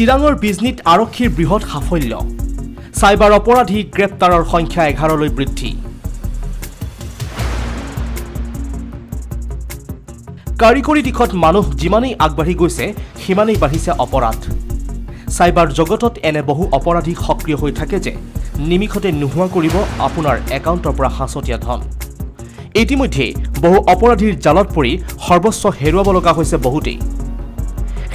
চিৰাঙৰ বিজনীত আৰক্ষীৰ বৃহৎ সাফল্য সাইবাৰ অপৰাধী গ্ৰেপ্তাৰৰ সংখ্যা 11লৈ বৃদ্ধি কাৰিকৰী দিশত মানুহ যিমানেই আগবাঢ়ি গৈছে সিমানেই বাঢ়িছে অপৰাধ সাইবাৰ জগতত এনে বহু অপৰাধী সক্ৰিয় হৈ থাকে যে নিমিষতে নোহোৱা কৰিব আপোনাৰ একাউণ্টৰ পৰা হাঁচতীয়া ধন ইতিমধ্যে বহু অপৰাধীৰ জালত পৰি সৰ্বস্ব হেৰুৱাব লগা হৈছে বহুতেই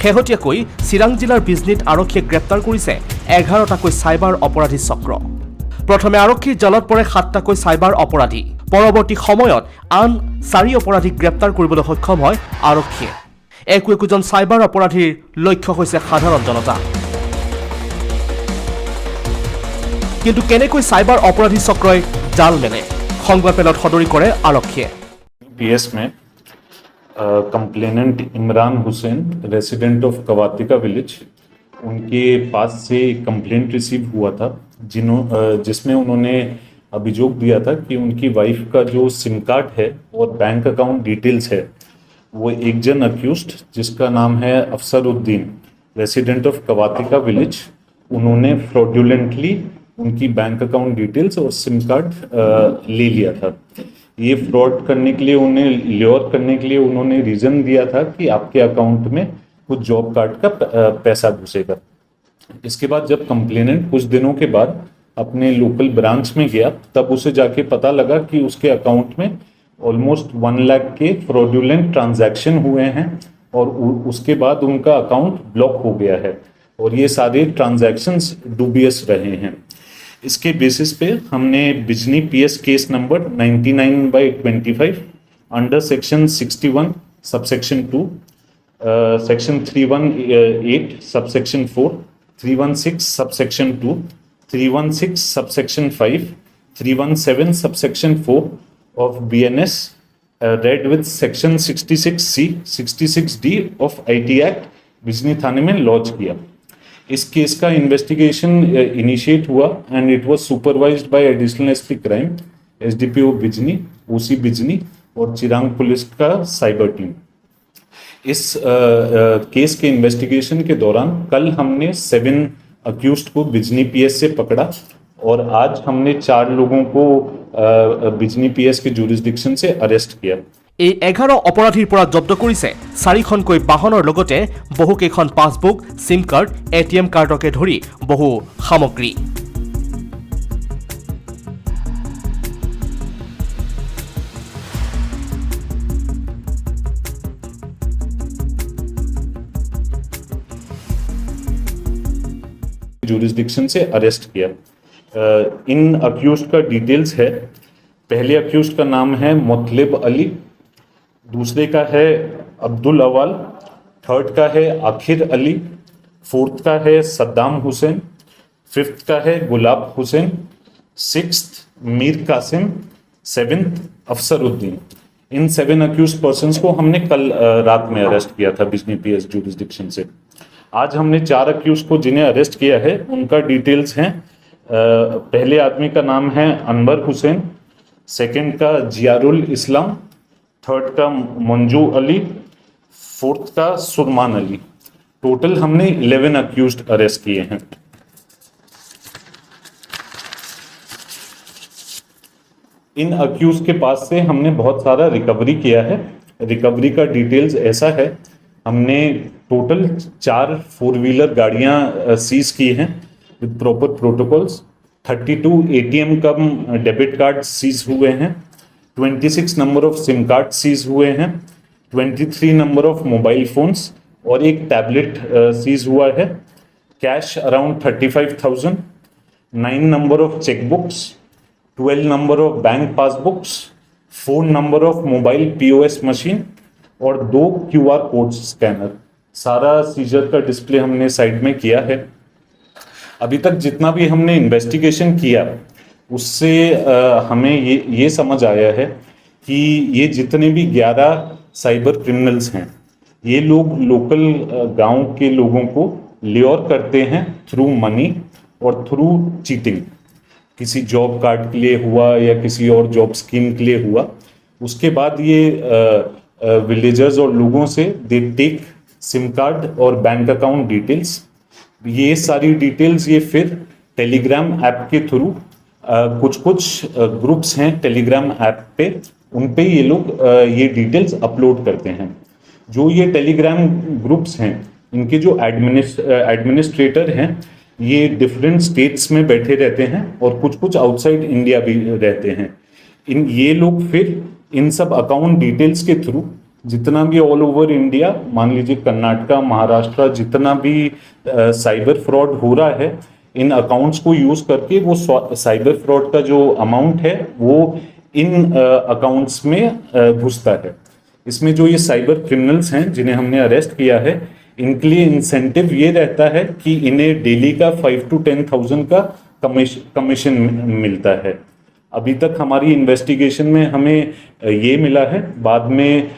শেহতীয়াকৈ চিৰাং জিলাৰ বিজনীত আৰক্ষীয়ে গ্ৰেপ্তাৰ কৰিছে 11টাকৈ সাইবাৰ অপৰাধী চক্ৰ প্ৰথমে আৰক্ষীৰ জালত পৰে 7টাকৈ সাইবাৰ অপৰাধী পৰৱৰ্তী সময়ত আন 4 অপৰাধীক গ্ৰেপ্তাৰ কৰিবলৈ সক্ষম হয় আৰক্ষীয়ে একোজন সাইবাৰ অপৰাধীৰ লক্ষ্য হৈছে সাধাৰণ জনতা কিন্তু কেনেকৈ সাইবাৰ অপৰাধী চক্ৰই জাল মেলে সংবাদ পেলত সদৰি কৰে আৰক্ষীয়ে पीएस में complainant Imran Hussain resident of Kawatika village उनके पास से एक कंप्लेंट रिसीव हुआ था जिसमें उन्होंने अभियोग दिया था कि उनकी वाइफ का जो सिम कार्ड है और बैंक अकाउंट डिटेल्स है वो एक जन अक्यूज्ड जिसका नाम है अफसरुद्दीन रेसिडेंट ऑफ कवातिका विलेज उन्होंने फ्रॉडुलेंटली उनकी बैंक अकाउंट डिटेल्स और सिम कार्ड ले लिया था ये फ्रॉड करने के लिए उन्हें ल्योर करने के लिए उन्होंने रीज़न दिया था कि आपके अकाउंट में कुछ जॉब कार्ड का पैसा घुसेगा इसके बाद जब कंप्लेनेंट कुछ दिनों के बाद अपने लोकल ब्रांच में गया तब उसे जाके पता लगा कि उसके अकाउंट में ऑलमोस्ट 1 लाख के फ्रॉडुलेंट ट्रांजैक्शन हुए हैं और उसके बाद उनका अकाउंट ब्लॉक हो गया है और ये सारे ट्रांजैक्शंस डूबियस रहे हैं इसके बेसिस पे हमने Bijni PS case number 99/25 under section 61 subsection 2 section 318 subsection 4 316 subsection 2 316 subsection 5 317 subsection 4 of BNS read with section 66C 66D of IT act Bijni थाने में लॉन्च किया इस केस का इन्वेस्टिगेशन इनिशिएट हुआ and it was supervised by additional SP crime SDPO Bijni OC Bijni और Chirang police का cyber team इस केस के इन्वेस्टिगेशन के दौरान कल हमने 7 अक्यूज्ड को बिजनी पीएस से पकड़ा और आज हमने 4 लोगों को बिजनी पीएस के जुरिसडिक्शन से अरेस्ट किया এই 11 অপৰাধীৰ পৰা জব্দ কৰিছে 4খনকৈ বাহনৰ লগতে বহুকেইখন পাছবুক সিম কাৰ্ড এটিএম কাৰ্ডকে ধৰি বহু সামগ্ৰী जुरिसडिक्शन से अरेस्ट किया इन अक्यूज्ड का डिटेल्स है पहले अक्यूज्ड का नाम है मुतलिब अली दूसरे का है अब्दुल अवाल थर्ड का है आखिर अली फोर्थ का है सद्दाम हुसैन फिफ्थ का है गुलाब हुसैन सिक्स्थ मीर कासिम सेवेंथ अफसरुद्दीन इन 7 अक्यूज पर्सन्स को हमने कल रात में अरेस्ट किया था बिजनी पीएस जुरिसडिक्शन से आज हमने 4 अक्यूज को जिन्हें अरेस्ट किया है उनका डिटेल्स हैं पहले आदमी का नाम है अनवर हुसैन सेकंड का जियारुल इस्लाम थर्ड का मंजू अली फोर्थ का सुरमान अली टोटल हमने 11 अक्यूज्ड अरेस्ट किए हैं इन अक्यूज के पास से हमने बहुत सारा रिकवरी किया है रिकवरी का डिटेल्स ऐसा है हमने टोटल 4 4-व्हीलर गाड़ियां सीज की हैं with proper protocols 32 ATM cum debit card seize हुए हैं 26 number of SIM card seize हुए हैं 23 नंबर ऑफ मोबाइल फोन्स और एक टैबलेट सीज हुआ है cash around 35,000 9 number of chequebooks 12 number of bank passbooks 4 number of mobile POS machine और 2 QR code scanner सारा सीजर का डिस्प्ले हमने साइड में किया है अभी तक जितना भी हमने इन्वेस्टिगेशन किया उससे हमें ये समझ आया है कि ये जितने भी 11 साइबर क्रिमिनल्स हैं ये लोग लोकल गांव के लोगों को ल्योर करते हैं थ्रू मनी और थ्रू चीटिंग किसी जॉब कार्ड के लिए हुआ या किसी और जॉब स्कीम के लिए हुआ उसके बाद ये विलेजर्स और लोगों से दे टेक सिम कार्ड और बैंक अकाउंट डिटेल्स ये सारी डिटेल्स ये फिर टेलीग्राम ऐप के थ्रू कुछ ग्रुप्स हैं टेलीग्राम ऐप पे, उन पे ये लोग ये डिटेल्स अपलोड करते हैं। जो ये टेलीग्राम ग्रुप्स हैं, इनके जो एडमिनिस्ट्रेटर हैं, ये डिफरेंट स्टेट्स में बैठे रहते हैं और कुछ आउटसाइड इंडिया भी रहते हैं। ये लोग फिर इन सब अकाउंट डिटेल्स के थ्रू जितना भी ऑल ओवर इंडिया, मान लीजिए कर्नाटका, महाराष्ट्र, जितना भी साइबर फ्रॉड हो रहा है, इन अकाउंट्स को यूज करके वो साइबर फ्रॉड का जो अमाउंट है वो इन अकाउंट्स में घुसता है। इसमें जो ये साइबर क्रिमिनल्स हैं जिन्हें हमने अरेस्ट किया है, इनके लिए इंसेंटिव ये रहता है कि इन्हें डेली का 5 to 10,000 का कमीशन मिलता है। अभी तक हमारी इन्वेस्टिगेशन में हमें ये मिला है, बाद में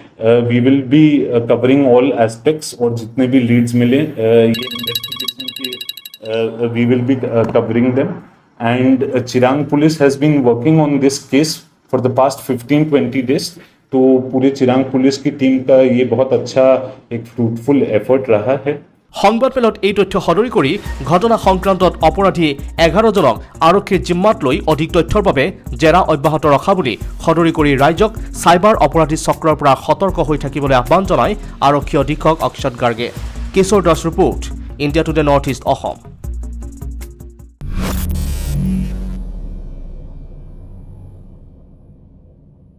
we will be covering all aspects, और जितने भी लीड्स मिले ये इन्वेस्टिगेशन के we will be covering them. And Chirang police has been working on this case for the past 15-20 days। तो पूरे चिरांग पुलिस की टीम का ये बहुत अच्छा एक फ्रूटफुल एफर्ट रहा है। সংবাদমেলত এই তথ্য সদৰি কৰি ঘটনা সংক্ৰান্তত অপৰাধী 11 জনক আৰক্ষীৰ জিম্মাত লৈ অধিক তথ্যৰ বাবে জেৰা অব্যাহত ৰখা বুলি সদৰি কৰি ৰাইজক চাইবাৰ অপৰাধী চক্ৰৰ পৰা সতৰ্ক হৈ থাকিবলৈ আহ্বান জনায় আৰক্ষী অধীক্ষক অক্ষত গাৰ্গে। Kishore Das report, India Today North East অসম।